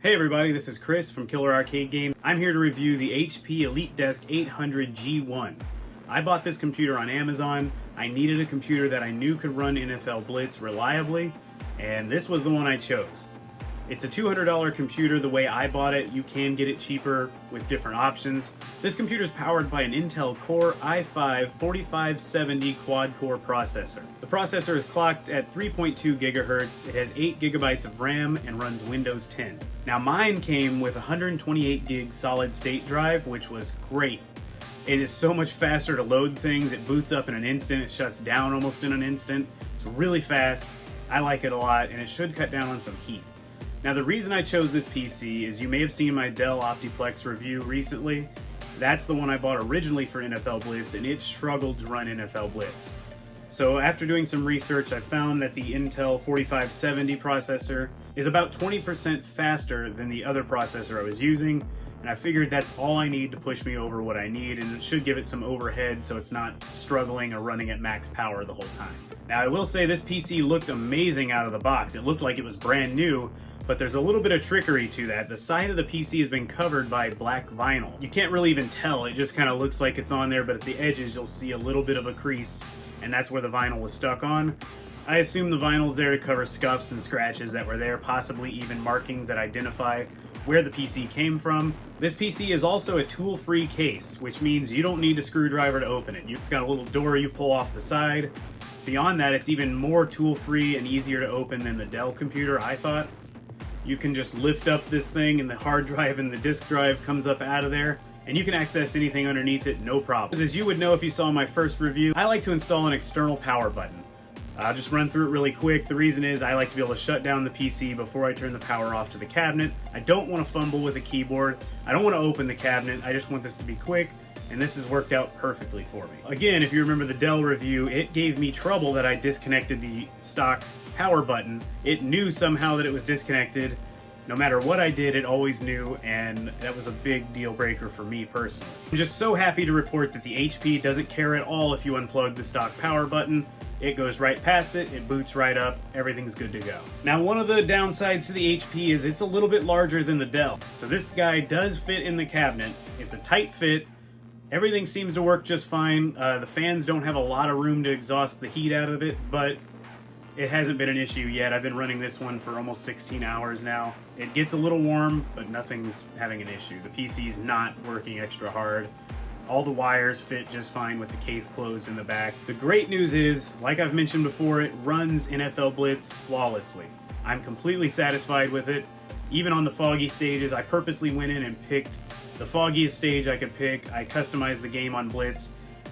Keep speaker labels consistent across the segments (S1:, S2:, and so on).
S1: Hey everybody, this is Chris from Killer Arcade Game. I'm here to review the HP EliteDesk 800 G1. I bought this computer on Amazon. I needed a computer that I knew could run NFL Blitz reliably, and this was the one I chose. It's a $200 computer the way I bought it. You can get it cheaper with different options. This computer is powered by an Intel Core i5-4570 quad-core processor. The processor is clocked at 3.2 gigahertz. It has 8 gigabytes of RAM and runs Windows 10. Now mine came with a 128 gig solid-state drive, which was great. It is so much faster to load things. It boots up in an instant. It shuts down almost in an instant. It's really fast. I like it a lot, and it should cut down on some heat. Now the reason I chose this PC is you may have seen my Dell Optiplex review recently. That's the one I bought originally for NFL Blitz, and it struggled to run NFL Blitz. So after doing some research, I found that the Intel 4570 processor is about 20% faster than the other processor I was using, and I figured that's all I need to push me over what I need, and it should give it some overhead so it's not struggling or running at max power the whole time. Now I will say this PC looked amazing out of the box. It looked like it was brand new, but there's a little bit of trickery to that. The side of the PC has been covered by black vinyl. You can't really even tell, it just kind of looks like it's on there, but at the edges you'll see a little bit of a crease, and that's where the vinyl was stuck on. I assume the vinyl's there to cover scuffs and scratches that were there, possibly even markings that identify where the PC came from. This PC is also a tool-free case, which means you don't need a screwdriver to open it. It's got a little door you pull off the side. Beyond that, it's even more tool-free and easier to open than the Dell computer, I thought. You can just lift up this thing and the hard drive and the disk drive comes up out of there, and you can access anything underneath it, no problem. As you would know if you saw my first review, I like to install an external power button. I'll just run through it really quick. The reason is I like to be able to shut down the PC before I turn the power off to the cabinet. I don't want to fumble with a keyboard. I don't want to open the cabinet. I just want this to be quick, and this has worked out perfectly for me. Again, if you remember the Dell review, it gave me trouble that I disconnected the stock power button. It knew somehow that it was disconnected. No matter what I did, it always knew, and that was a big deal breaker for me personally. I'm just so happy to report that the HP doesn't care at all if you unplug the stock power button. It goes right past it, it boots right up, everything's good to go. Now one of the downsides to the HP is it's a little bit larger than the Dell. So this guy does fit in the cabinet. It's a tight fit. Everything seems to work just fine. The fans don't have a lot of room to exhaust the heat out of it, but it hasn't been an issue yet. I've been running this one for almost 16 hours now. It gets a little warm, but nothing's having an issue. The PC's not working extra hard. All the wires fit just fine with the case closed in the back. The great news is, like I've mentioned before, it runs NFL Blitz flawlessly. I'm completely satisfied with it. Even on the foggy stages, I purposely went in and picked the foggiest stage I could pick. I customized the game on Blitz.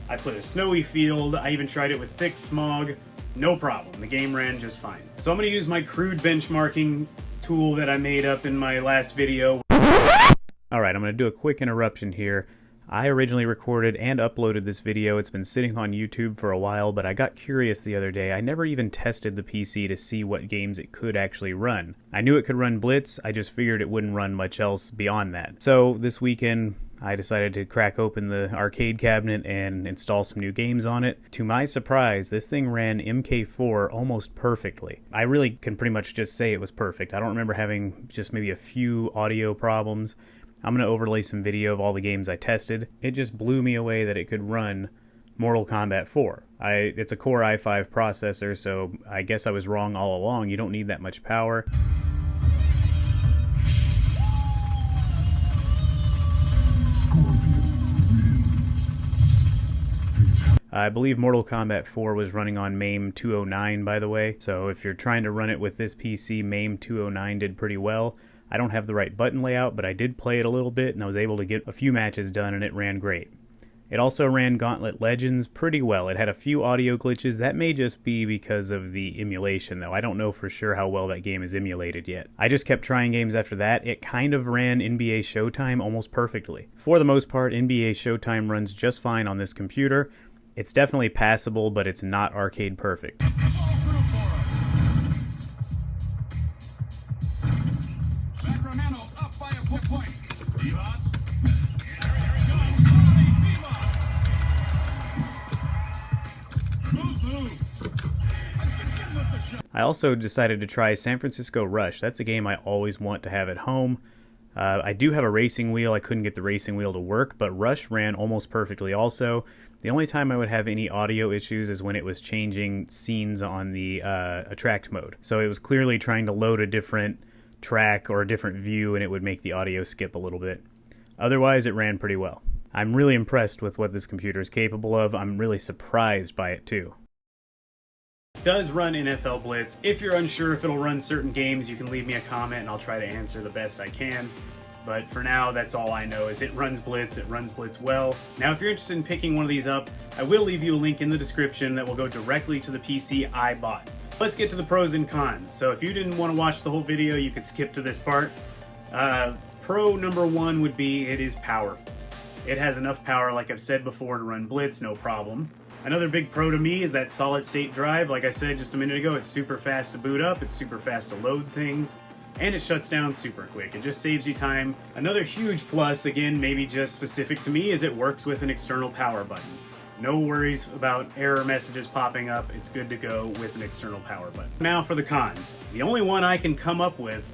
S1: I put a snowy field. I even tried it with thick smog. No problem, the game ran just fine. So I'm gonna use my crude benchmarking tool that I made up in my last video. Alright, I'm gonna do a quick interruption here. I originally recorded and uploaded this video. It's been sitting on YouTube for a while, but I got curious the other day. I never even tested the PC to see what games it could actually run. I knew it could run Blitz, I just figured it wouldn't run much else beyond that. So this weekend, I decided to crack open the arcade cabinet and install some new games on it. To my surprise, this thing ran MK4 almost perfectly. I really can pretty much just say it was perfect. I don't remember having just maybe a few audio problems. I'm going to overlay some video of all the games I tested. It just blew me away that it could run Mortal Kombat 4. It's a Core i5 processor, so I guess I was wrong all along. You don't need that much power. I believe Mortal Kombat 4 was running on MAME 209, by the way, so if you're trying to run it with this PC, MAME 209 did pretty well. I don't have the right button layout, but I did play it a little bit, and I was able to get a few matches done, and it ran great. It also ran Gauntlet Legends pretty well. It had a few audio glitches. That may just be because of the emulation, though. I don't know for sure how well that game is emulated yet. I just kept trying games after that. It kind of ran NBA Showtime almost perfectly. For the most part, NBA Showtime runs just fine on this computer. It's definitely passable, but it's not arcade perfect.
S2: Sacramento up by a point.
S1: I also decided to try San Francisco Rush. That's a game I always want to have at home. I do have a racing wheel. I couldn't get the racing wheel to work, but Rush ran almost perfectly also. The only time I would have any audio issues is when it was changing scenes on the attract mode. So it was clearly trying to load a different track or a different view, and it would make the audio skip a little bit. Otherwise, it ran pretty well. I'm really impressed with what this computer is capable of. I'm really surprised by it too. It does run NFL Blitz. If you're unsure if it'll run certain games, you can leave me a comment and I'll try to answer the best I can. But for now, that's all I know is it runs Blitz well. Now, if you're interested in picking one of these up, I will leave you a link in the description that will go directly to the PC I bought. Let's get to the pros and cons. So if you didn't want to watch the whole video, you could skip to this part. Pro number one would be it is powerful. It has enough power, like I've said before, to run Blitz, no problem. Another big pro to me is that solid state drive. Like I said just a minute ago, it's super fast to boot up, it's super fast to load things, and it shuts down super quick. It just saves you time. Another huge plus, again, maybe just specific to me, is it works with an external power button. No worries about error messages popping up. It's good to go with an external power button. Now for the cons. The only one I can come up with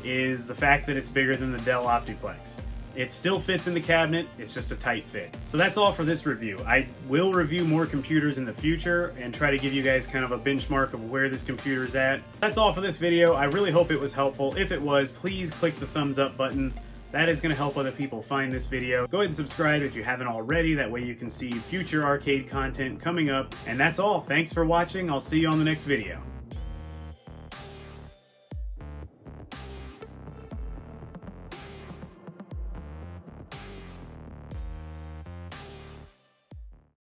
S1: is the fact that it's bigger than the Dell Optiplex. It still fits in the cabinet, it's just a tight fit. So that's all for this review. I will review more computers in the future and try to give you guys kind of a benchmark of where this computer's at. That's all for this video. I really hope it was helpful. If it was, please click the thumbs up button. That is going to help other people find this video. Go ahead and subscribe if you haven't already. That way you can see future arcade content coming up. And that's all. Thanks for watching. I'll see you on the next video.